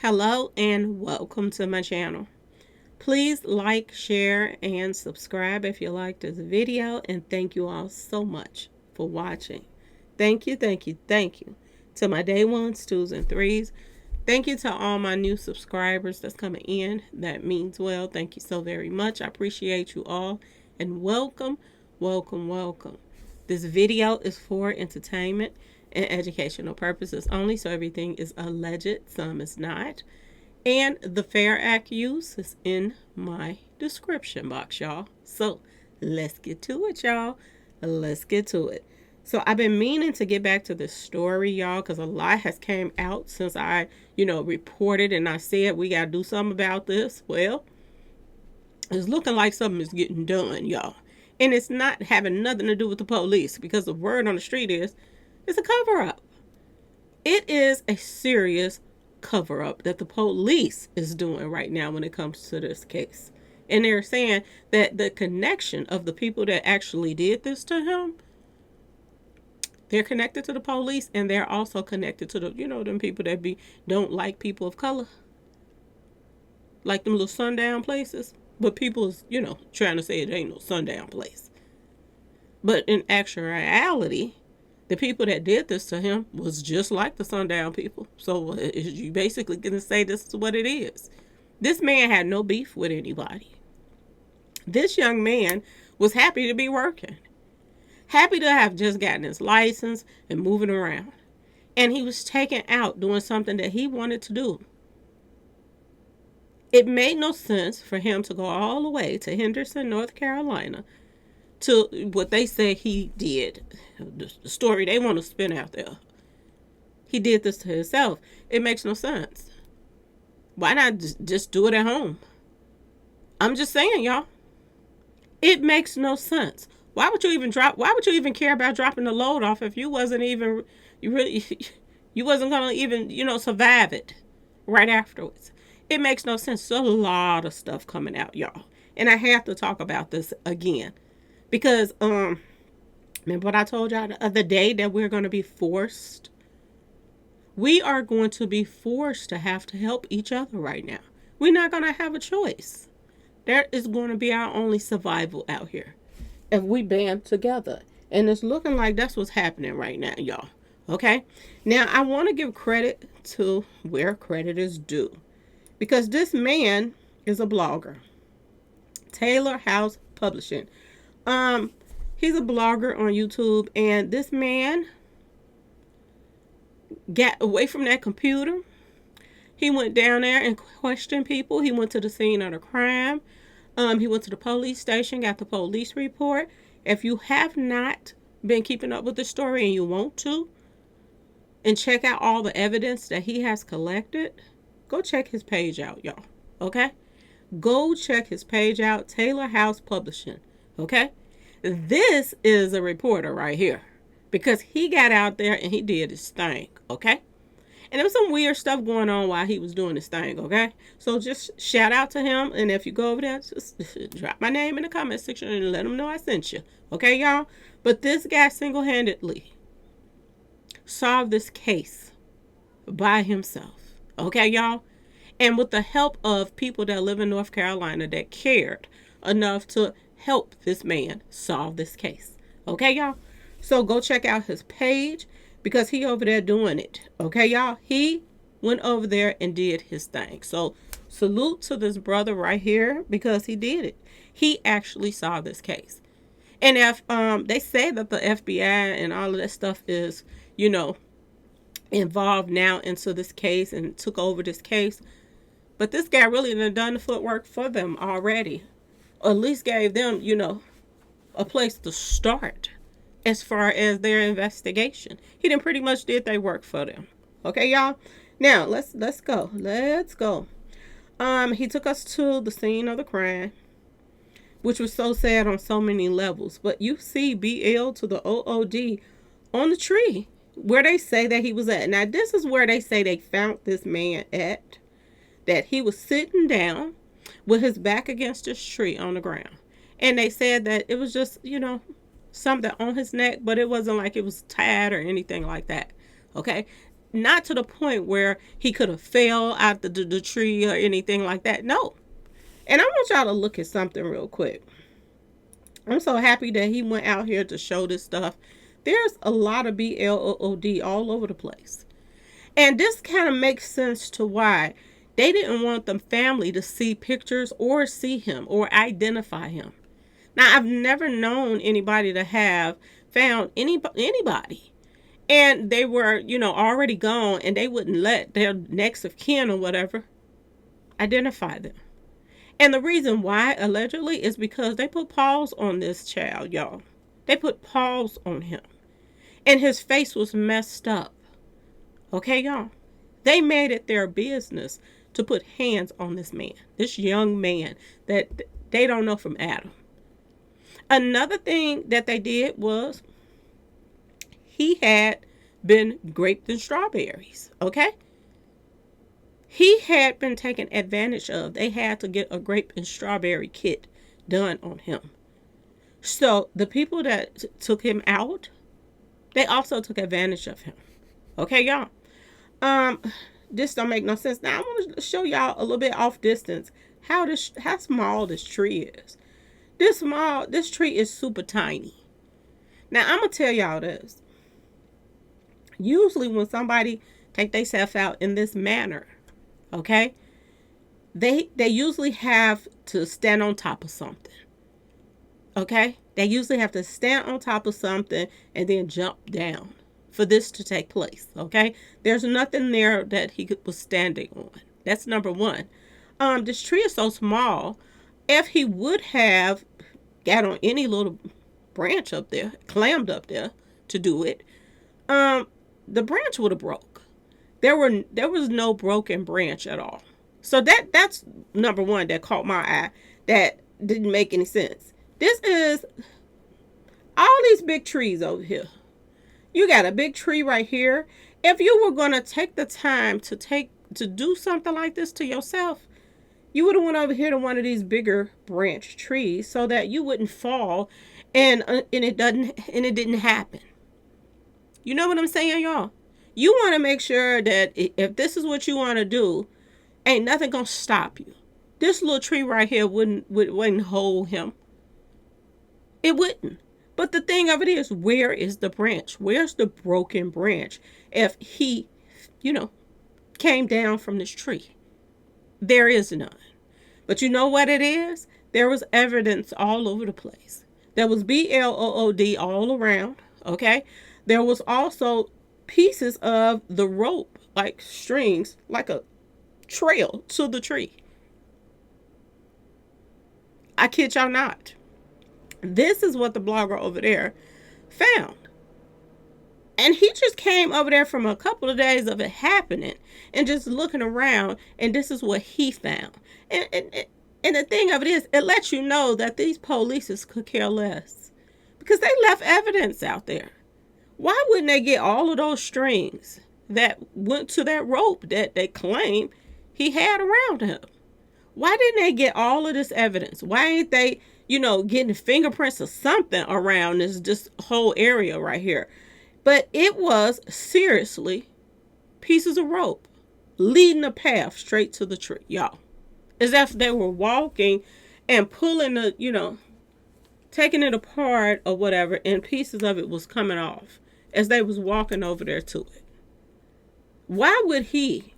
Hello and welcome to my channel. Please like, share, and subscribe if you like this video, and thank you all so much for watching. Thank you, thank you, thank you to my day ones, twos, and threes. Thank you to all my new subscribers that's coming in. That means well. Thank you so very much. I appreciate you all, and welcome, welcome, welcome. This video is for entertainment and educational purposes only, so everything is alleged, some is not. And the Fair Act use is in my description box, y'all. So let's get to it, y'all. Let's get to it. So I've been meaning to get back to this story, y'all, because a lot has came out since I, reported and I said we got to do something about this. Well, it's looking like something is getting done, y'all. And it's not having nothing to do with the police, because the word on the street is it's a cover-up. It is a serious cover-up that the police is doing right now when it comes to this case. And they're saying that the connection of the people that actually did this to him, they're connected to the police, and they're also connected to the, them people that don't like people of color. Like them little sundown places. But people is, trying to say it ain't no sundown place. But in actuality, the people that did this to him was just like the sundown people. So you basically going to say this is what it is. This man had no beef with anybody. This young man was happy to be working. Happy to have just gotten his license and moving around. And he was taken out doing something that he wanted to do. It made no sense for him to go all the way to Henderson, North Carolina, to what they say he did. The story they want to spin out there. He did this to himself. It makes no sense. Why not just do it at home? I'm just saying, y'all. It makes no sense. Why would you even care about dropping the load off if you wasn't even, you wasn't going to even, survive it right afterwards? It makes no sense. There's a lot of stuff coming out, y'all. And I have to talk about this again. Because, remember what I told y'all the other day, that we're going to be forced? We are going to be forced to have to help each other right now. We're not going to have a choice. That is going to be our only survival out here if we band together. And it's looking like that's what's happening right now, y'all. Okay? Now, I want to give credit to where credit is due. Because this man is a blogger. Taylor House Publishing. He's a blogger on YouTube, and this man got away from that computer. He went down there and questioned people. He went to the scene of the crime. He went to the police station, got the police report. If you have not been keeping up with the story and you want to, and check out all the evidence that he has collected, go check his page out, y'all. Okay? Go check his page out, Taylor House Publishing. Okay? This is a reporter right here, because he got out there and he did his thing. Okay? And there was some weird stuff going on while he was doing his thing. Okay? So just shout out to him. And if you go over there, just drop my name in the comment section and let him know I sent you. Okay, y'all? But this guy single-handedly solved this case by himself. Okay, y'all? And with the help of people that live in North Carolina that cared enough to help this man solve this case. Okay, y'all? So go check out his page, because he over there doing it. Okay, y'all? He went over there and did his thing. So salute to this brother right here, because he did it. He actually solved this case. And if they say that the FBI and all of that stuff is, involved now into this case and took over this case, but this guy really done the footwork for them already. Or at least gave them, a place to start as far as their investigation. He done pretty much did their work for them. Okay, y'all? Now, let's go. Let's go. He took us to the scene of the crime, which was so sad on so many levels. But you see BL to the OOD on the tree where they say that he was at. Now, this is where they say they found this man at. That he was sitting down with his back against this tree on the ground. And they said that it was just, something on his neck, but it wasn't like it was tied or anything like that. Okay? not to the point where he could have fell out the tree or anything like that. No. And I want y'all to look at something real quick. I'm so happy that he went out here to show this stuff. There's a lot of BLOOD all over the place. And this kind of makes sense to why they didn't want the family to see pictures or see him or identify him. Now, I've never known anybody to have found anybody. And they were, already gone, and they wouldn't let their next of kin or whatever identify them. And the reason why, allegedly, is because they put paws on this child, y'all. They put paws on him. And his face was messed up. Okay, y'all? They made it their business to put hands on this man, this young man that they don't know from Adam. Another thing that they did was he had been graped in strawberries, okay? He had been taken advantage of. They had to get a grape and strawberry kit done on him. So the people that took him out, they also took advantage of him. Okay, y'all? This don't make no sense. Now I want to show y'all a little bit off distance how small this tree is. This tree is super tiny. Now I'm gonna tell y'all this. Usually when somebody take themselves out in this manner, okay, they usually have to stand on top of something. Okay, they usually have to stand on top of something and then jump down for this to take place. Okay, there's nothing there that he was standing on. That's number one. This tree is so small. If he would have got on any little branch up there, clammed up there to do it, the branch would have broke. There was no broken branch at all. So that's number one that caught my eye. That didn't make any sense. This is all these big trees over here. You got a big tree right here. If you were gonna take the time to do something like this to yourself, you would have went over here to one of these bigger branch trees so that you wouldn't fall, and it didn't happen. You know what I'm saying, y'all? You want to make sure that if this is what you want to do, ain't nothing gonna stop you. This little tree right here wouldn't hold him. It wouldn't. But the thing of it is, where is the branch? Where's the broken branch? If he, came down from this tree, there is none. But you know what it is? There was evidence all over the place. There was BLOOD all around, okay? There was also pieces of the rope, like strings, like a trail to the tree. I kid y'all not. This is what the blogger over there found. And he just came over there from a couple of days of it happening and just looking around, and this is what he found. And the thing of it is, it lets you know that these police could care less because they left evidence out there. Why wouldn't they get all of those strings that went to that rope that they claim he had around him? Why didn't they get all of this evidence? Why ain't they, getting fingerprints or something around this whole area right here? But it was seriously pieces of rope leading the path straight to the tree, y'all. As if they were walking and pulling taking it apart or whatever, and pieces of it was coming off as they was walking over there to it. Why would he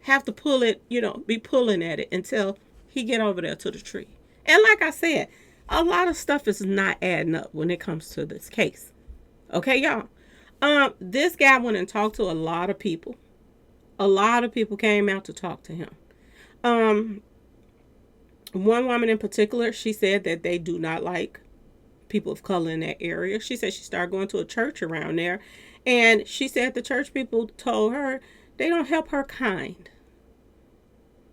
have to pull it, be pulling at it until he get over there to the tree? And like I said, a lot of stuff is not adding up when it comes to this case. Okay, y'all? This guy went and talked to a lot of people. A lot of people came out to talk to him. One woman in particular, she said that they do not like people of color in that area. She said she started going to a church around there, and she said the church people told her they don't help her kind.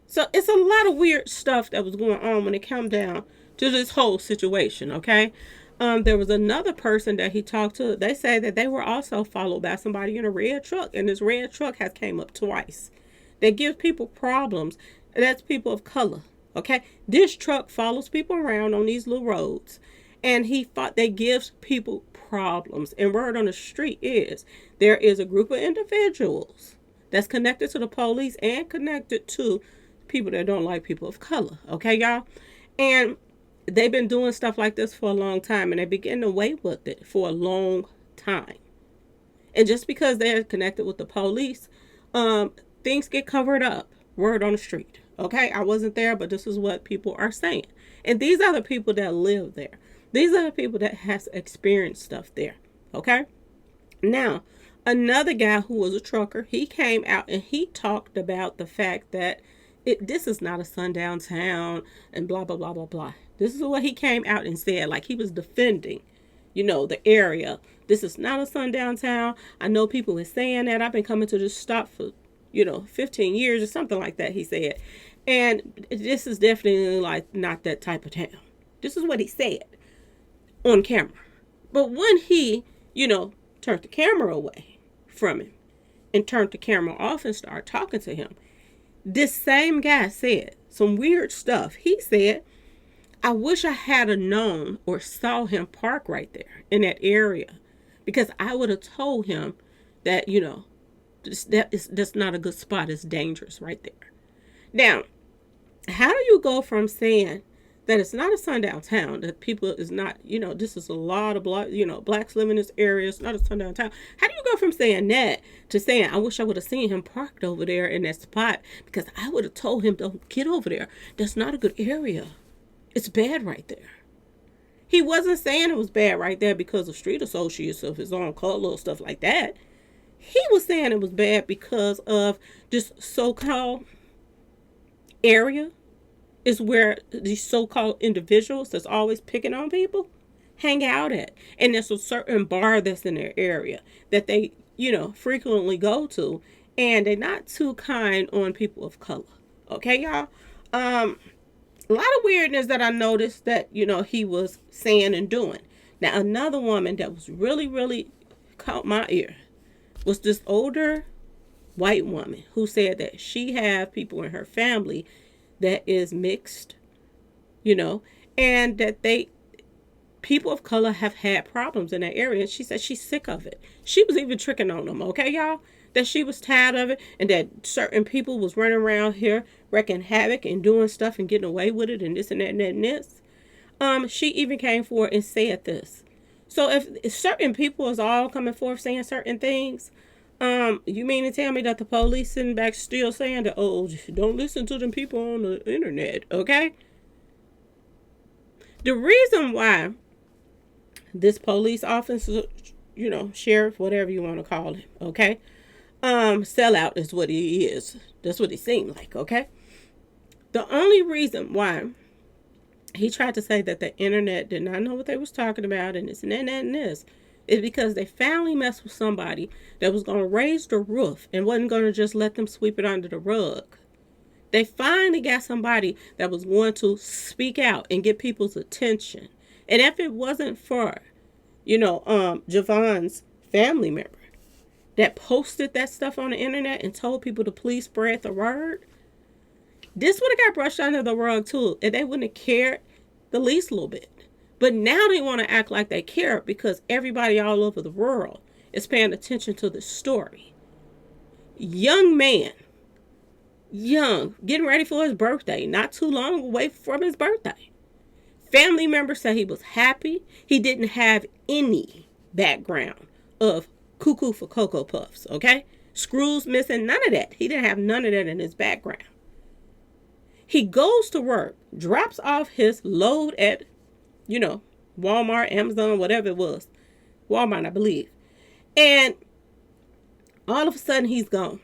So it's a lot of weird stuff that was going on when it came down to this whole situation, okay? There was another person that he talked to. They say that they were also followed by somebody in a red truck, and this red truck has came up twice. That gives people problems. That's people of color, okay? This truck follows people around on these little roads, and he thought that gives people problems. And word on the street is there is a group of individuals that's connected to the police and connected to people that don't like people of color. Okay, y'all? And they've been doing stuff like this for a long time, and they begin to wait with it for a long time. And just because they're connected with the police, things get covered up. Word on the street. Okay, I wasn't there, but this is what people are saying. And these are the people that live there. These are the people that has experienced stuff there. Okay. Now, another guy who was a trucker, he came out and he talked about the fact that this is not a sundown town and blah, blah, blah, blah, blah. This is what he came out and said, like he was defending, the area. This is not a sundown town. I know people were saying that. I've been coming to this stop for, 15 years or something like that, he said. And this is definitely like not that type of town. This is what he said on camera. But when he, turned the camera away from him and turned the camera off and started talking to him, this same guy said some weird stuff. He said, I wish I had known or saw him park right there in that area, because I would have told him that, that's not a good spot. It's dangerous right there. Now, how do you go from saying that it's not a sundown town, that people is not, this is a lot of blacks live in this area, it's not a sundown town. How do you go from saying that to saying, I wish I would have seen him parked over there in that spot, because I would have told him, don't get over there. That's not a good area. It's bad right there. He wasn't saying it was bad right there because of street associates of his own color or stuff like that. He was saying it was bad because of this so-called area is where these so-called individuals that's always picking on people hang out at. And there's a certain bar that's in their area that they, frequently go to. And they're not too kind on people of color. Okay, y'all? A lot of weirdness that I noticed that, he was saying and doing. Now, another woman that was really, really caught my ear was this older white woman who said that she have people in her family that is mixed, and that people of color have had problems in that area. And she said she's sick of it. She was even tricking on them, okay, y'all? That she was tired of it, and that certain people was running around here wrecking havoc and doing stuff and getting away with it and this and that and that and this. She even came forward and said this. So if certain people is all coming forth saying certain things, you mean to tell me that the police sitting back still saying that, oh, don't listen to them people on the internet, okay? The reason why this police officer, sheriff, whatever you want to call him, okay? Sellout is what he is. That's what he seemed like, okay? The only reason why he tried to say that the internet did not know what they was talking about and this and that and this is because they finally messed with somebody that was going to raise the roof and wasn't going to just let them sweep it under the rug. They finally got somebody that was going to speak out and get people's attention. And if it wasn't for, Javon's family member that posted that stuff on the internet and told people to please spread the word, this would have got brushed under the rug too, and they wouldn't have cared the least little bit. But now they want to act like they care because everybody all over the world is paying attention to the story. Young man, getting ready for his birthday, not too long away from his birthday. Family members say he was happy. He didn't have any background of cuckoo for Cocoa Puffs, okay? Screws missing, none of that. He didn't have none of that in his background. He goes to work, drops off his load at, Walmart, Amazon, whatever it was. Walmart, I believe. And all of a sudden, he's gone.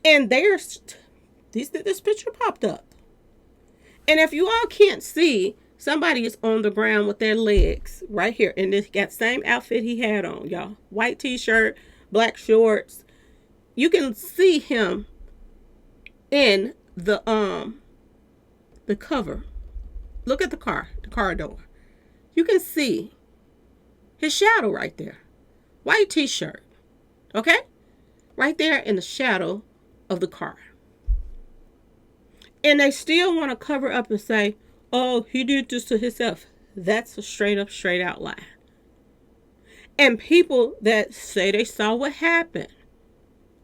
And this picture popped up. And if you all can't see, somebody is on the ground with their legs right here. And this got same outfit he had on, y'all. White t-shirt, black shorts. You can see him in the cover. Look at the car door. You can see his shadow right there. White t-shirt. Okay? Right there in the shadow of the car. And they still want to cover up and say, oh, he did this to himself. That's a straight out lie. And people that say they saw what happened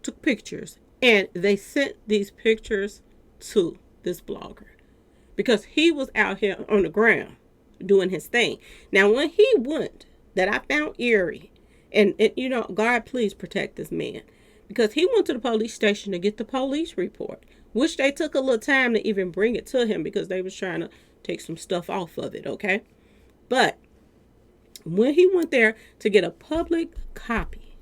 took pictures, and they sent these pictures to this blogger because he was out here on the ground doing his thing. Now, when he went, that I found eerie, and God, please protect this man, because he went to the police station to get the police report, which they took a little time to even bring it to him because they was trying to take some stuff off of it, okay? But when he went there to get a public copy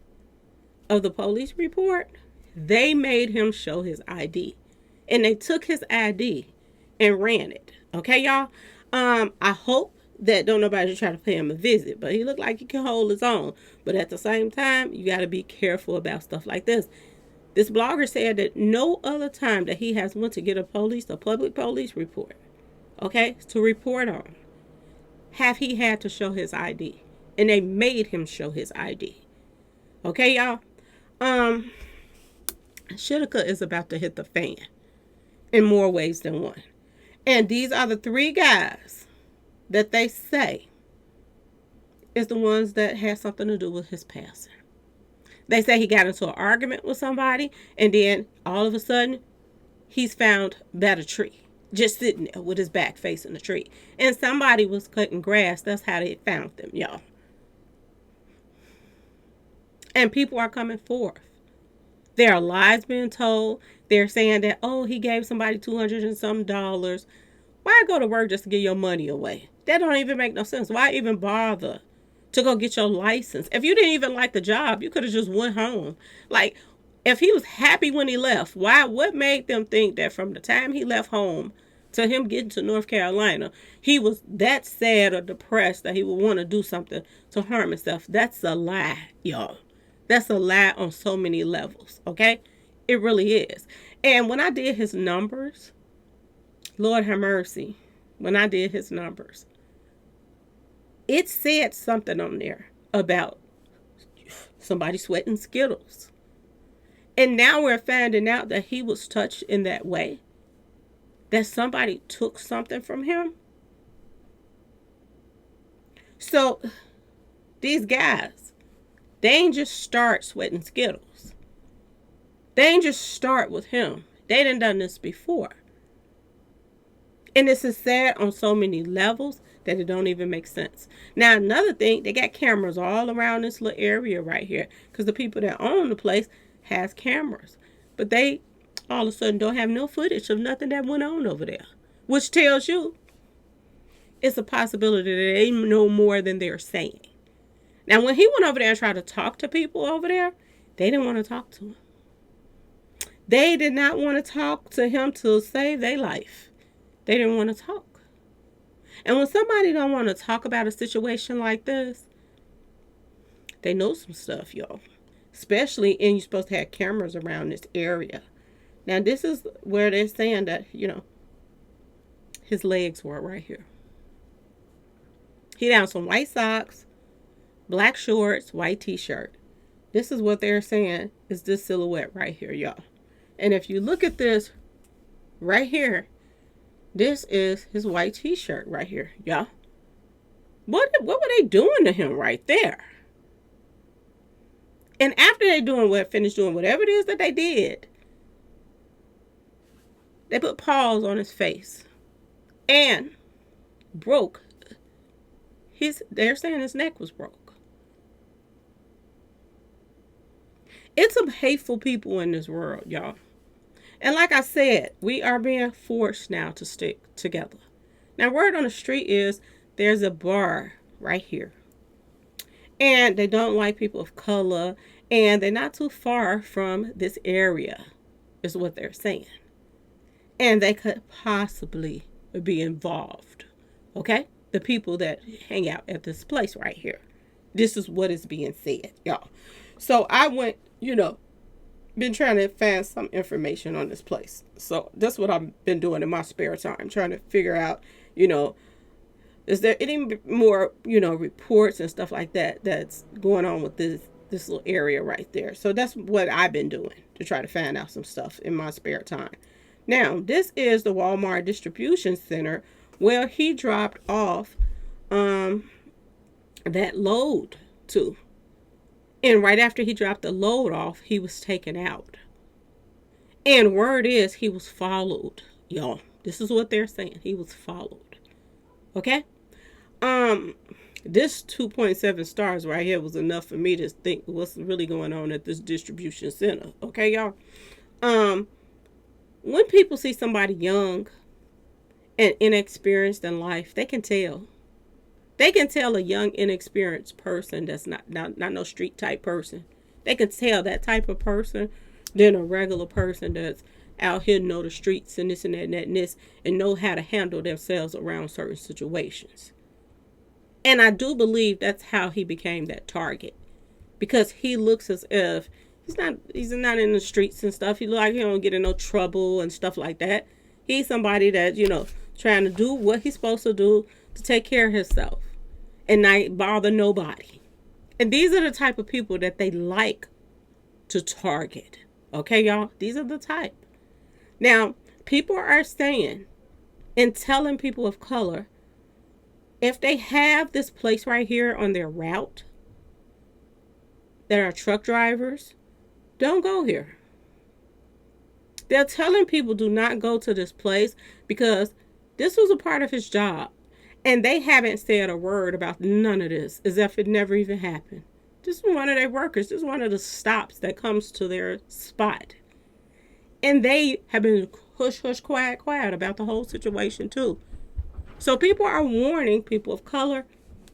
of the police report, they made him show his ID. And they took his ID and ran it. Okay, y'all? I hope that don't nobody try to pay him a visit, but he looked like he can hold his own. But at the same time, you got to be careful about stuff like this. This blogger said that no other time that he has went to get a public police report, okay, to report on, have he had to show his ID. And they made him show his ID. Okay, y'all? Shitika is about to hit the fan in more ways than one. And these are the 3 guys that they say is the ones that had something to do with his passing. They say he got into an argument with somebody, and then all of a sudden, he's found by a tree, just sitting there with his back facing the tree. And somebody was cutting grass. That's how they found them, y'all. And people are coming forth. There are lies being told. They're saying that, oh, he gave somebody $200 and some dollars. Why go to work just to give your money away? That don't even make no sense. Why even bother to go get your license? If you didn't even like the job, you could have just went home. Like, if he was happy when he left, what made them think that from the time he left home to him getting to North Carolina, he was that sad or depressed that he would want to do something to harm himself? That's a lie, y'all. That's a lie on so many levels, okay? It really is. And when I did his numbers, Lord have mercy, when I did his numbers, it said something on there about somebody sweating Skittles. And now we're finding out that he was touched in that way, that somebody took something from him. So these guys, they ain't just start sweating Skittles. They ain't just start with him. They done this before. And this is sad on so many levels that it don't even make sense. Now, another thing, they got cameras all around this little area right here, because the people that own the place has cameras. But they all of a sudden don't have no footage of nothing that went on over there, which tells you it's a possibility that they know more than they're saying. Now, when he went over there and tried to talk to people over there, they didn't want to talk to him. They did not want to talk to him to save their life. They didn't want to talk. And when somebody don't want to talk about a situation like this, they know some stuff, y'all. Especially, and you're supposed to have cameras around this area. Now, this is where they're saying that, his legs were right here. He had on some white socks, black shorts, white t-shirt. This is what they're saying is this silhouette right here, y'all. And if you look at this right here, this is his white t-shirt right here, y'all. What were they doing to him right there? And after they finished doing whatever it is that they did, they put paws on his face and broke they're saying his neck was broke. It's some hateful people in this world, y'all. And like I said, we are being forced now to stick together. Now, word on the street is there's a bar right here. And they don't like people of color. And they're not too far from this area, is what they're saying. And they could possibly be involved. Okay? The people that hang out at this place right here. This is what is being said, y'all. So I went, been trying to find some information on this place. So that's what I've been doing in my spare time, trying to figure out, is there any more, reports and stuff like that that's going on with this little area right there. So that's what I've been doing to try to find out some stuff in my spare time. Now, this is the Walmart distribution center where he dropped off that load to. And right after he dropped the load off, he was taken out. And word is he was followed, y'all. This is what they're saying. He was followed. Okay? Um, this 2.7 stars right here was enough for me to think what's really going on at this distribution center. Okay, y'all? Um, when people see somebody young and inexperienced in life, they can tell. They can tell a young, inexperienced person that's not no street type person. They can tell that type of person than a regular person that's out here know the streets and this and that and that and this and know how to handle themselves around certain situations. And I do believe that's how he became that target, because he looks as if he's not in the streets and stuff. He look like he don't get in no trouble and stuff like that. He's somebody that, trying to do what he's supposed to do to take care of himself and not bother nobody. And these are the type of people that they like to target. Okay, y'all? These are the type. Now, people are saying and telling people of color, if they have this place right here on their route that are truck drivers, don't go here. They're telling people do not go to this place because this was a part of his job. And they haven't said a word about none of this, as if it never even happened. This is one of their workers. This is one of the stops that comes to their spot. And they have been hush, hush, quiet, quiet about the whole situation too. So people are warning people of color,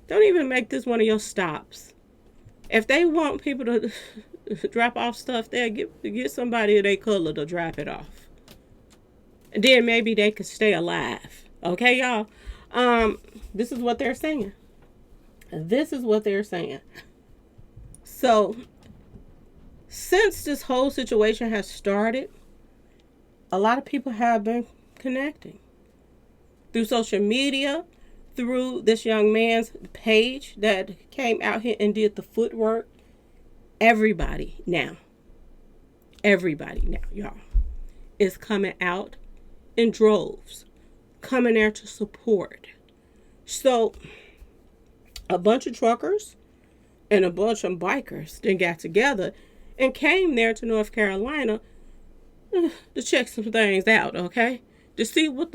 don't even make this one of your stops. If they want people to drop off stuff there, get somebody of their color to drop it off. And then maybe they could stay alive. Okay, y'all? This is what they're saying. This is what they're saying. So, since this whole situation has started, a lot of people have been connecting through social media, through this young man's page that came out here and did the footwork. Everybody now, y'all, is coming out in droves, coming there to support. So, a bunch of truckers and a bunch of bikers then got together and came there to North Carolina to check some things out, okay? To see what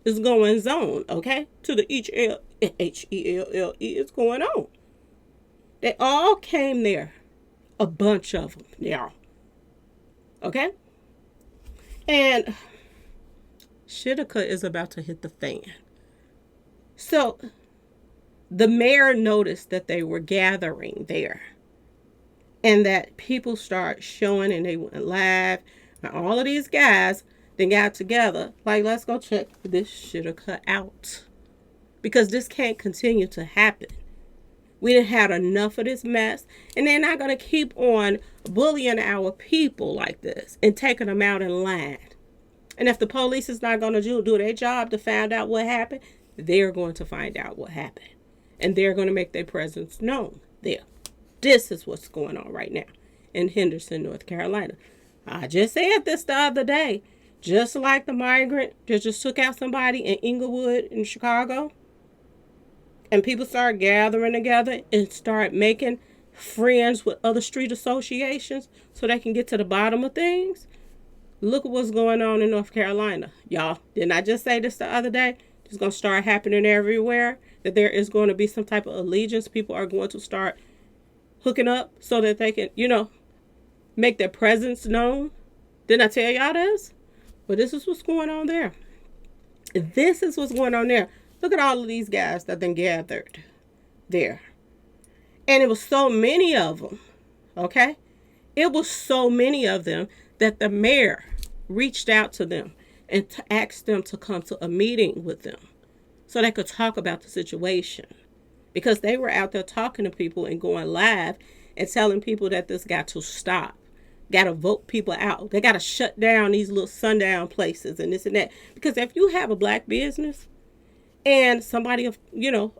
is going on, okay? To the Hellele is going on. They all came there. A bunch of them, y'all. Okay? And Shitka is about to hit the fan. So, the mayor noticed that they were gathering there. And that people start showing and they went live. And all of these guys then got together. Like, let's go check this Shitka out. Because this can't continue to happen. We done had enough of this mess. And they're not going to keep on bullying our people like this and taking them out in line. And if the police is not going to do their job to find out what happened, they're going to find out what happened. And they're going to make their presence known there. This is what's going on right now in Henderson, North Carolina. I just said this the other day. Just like the migrant that just took out somebody in Inglewood in Chicago. And people start gathering together and start making friends with other street associations so they can get to the bottom of things. Look at what's going on in North Carolina. Y'all, didn't I just say this the other day? It's going to start happening everywhere. That there is going to be some type of allegiance. People are going to start hooking up so that they can, make their presence known. Didn't I tell y'all this? But this is what's going on there. This is what's going on there. Look at all of these guys that then gathered there. And it was so many of them, okay? It was so many of them that the mayor reached out to them and asked them to come to a meeting with them so they could talk about the situation. Because they were out there talking to people and going live and telling people that this got to stop. Got to vote people out. They got to shut down these little sundown places and this and that. Because if you have a black business and somebody of,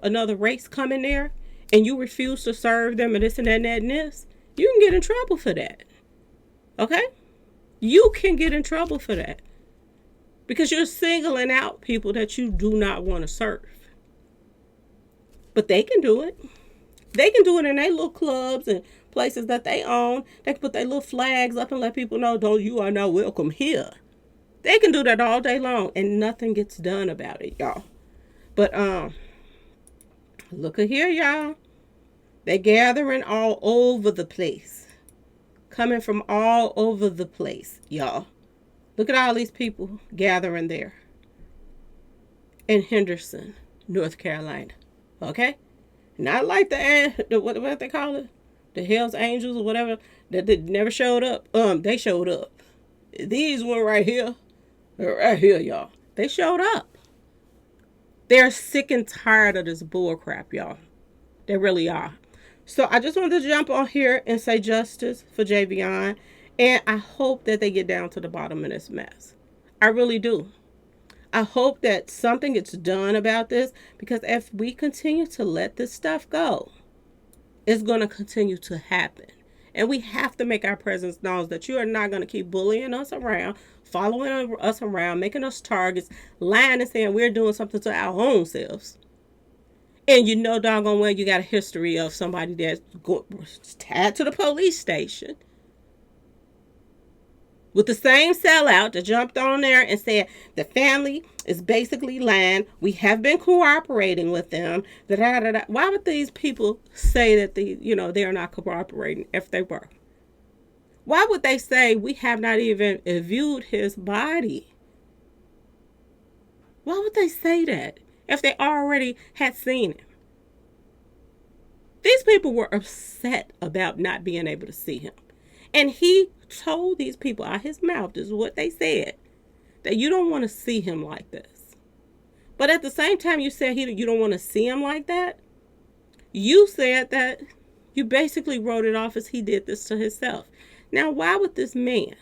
another race come in there and you refuse to serve them and this and that and that and this, you can get in trouble for that. Okay? You can get in trouble for that. Because you're singling out people that you do not want to serve. But they can do it. They can do it in their little clubs and places that they own, they can put their little flags up and let people know, don't, you are not welcome here. They can do that all day long and nothing gets done about it, y'all. But look at here, y'all. They're gathering all over the place. Coming from all over the place, y'all. Look at all these people gathering there in Henderson, North Carolina. Okay? Not like the what they call it? The Hell's Angels or whatever that never showed up. They showed up. These one right here. Right here, y'all. They showed up. They're sick and tired of this bull crap, y'all. They really are. So I just wanted to jump on here and say justice for Javion. And I hope that they get down to the bottom of this mess. I really do. I hope that something gets done about this, because if we continue to let this stuff go, it's going to continue to happen. And we have to make our presence known that you are not going to keep bullying us around, following us around, making us targets, lying and saying we're doing something to our own selves. And you know doggone well you got a history of somebody that's tied to the police station with the same sellout that jumped on there and said the family is basically lying. We have been cooperating with them. Why would these people say that they are not cooperating if they were? Why would they say we have not even viewed his body? Why would they say that if they already had seen him? These people were upset about not being able to see him. And he told these people out his mouth, this is what they said, that you don't want to see him like this. But at the same time you said you don't want to see him like that, you said that you basically wrote it off as he did this to himself. Now, why would this man,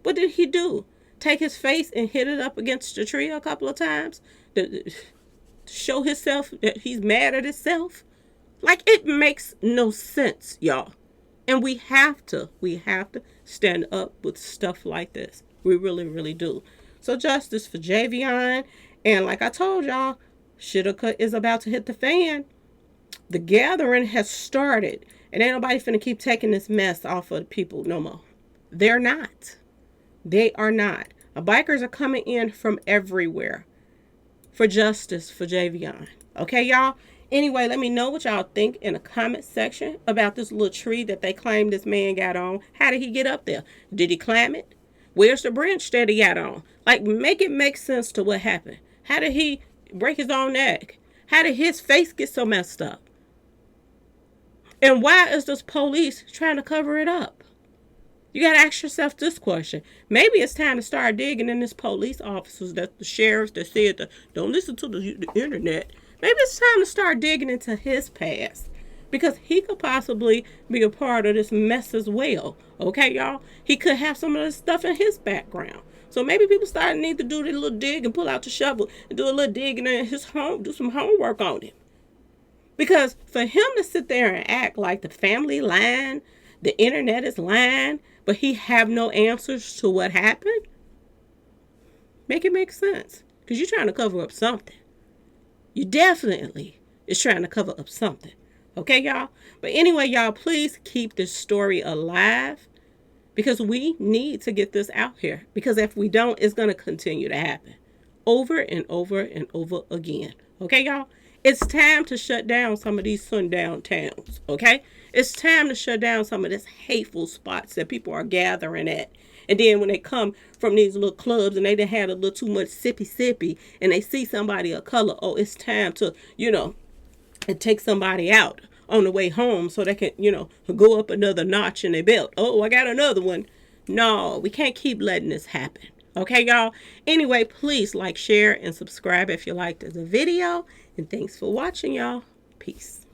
what did he do? Take his face and hit it up against the tree a couple of times to show himself that he's mad at himself? Like, it makes no sense, y'all. And we have to stand up with stuff like this. We really, really do. So justice for Javion. And like I told y'all, Shitta is about to hit the fan. The gathering has started. And ain't nobody finna keep taking this mess off of the people no more. They're not. They are not. Bikers are coming in from everywhere for justice for Javion. Okay, y'all? Anyway, let me know what y'all think in the comment section about this little tree that they claim this man got on. How did he get up there? Did he climb it? Where's the branch that he got on? Like, make it make sense to what happened. How did he break his own neck? How did his face get so messed up? And why is this police trying to cover it up? You got to ask yourself this question. Maybe it's time to start digging in this police officers, that the sheriffs that said that don't listen to the internet. Maybe it's time to start digging into his past, because he could possibly be a part of this mess as well. Okay, y'all? He could have some of this stuff in his background. So maybe people need to do their little dig and pull out the shovel and do a little digging in his home, do some homework on him. Because for him to sit there and act like the family lying, the internet is lying, but he have no answers to what happened, make it make sense. Because you're trying to cover up something. You definitely is trying to cover up something. Okay, y'all? But anyway, y'all, please keep this story alive, because we need to get this out here. Because if we don't, it's going to continue to happen over and over and over again. Okay, y'all? It's time to shut down some of these sundown towns. Okay? It's time to shut down some of these hateful spots that people are gathering at. And then when they come from these little clubs and they done had a little too much sippy and they see somebody of color, oh, it's time to, take somebody out on the way home so they can, go up another notch in their belt. Oh, I got another one. No, we can't keep letting this happen. Okay, y'all? Anyway, please like, share, and subscribe if you liked the video. And thanks for watching, y'all. Peace.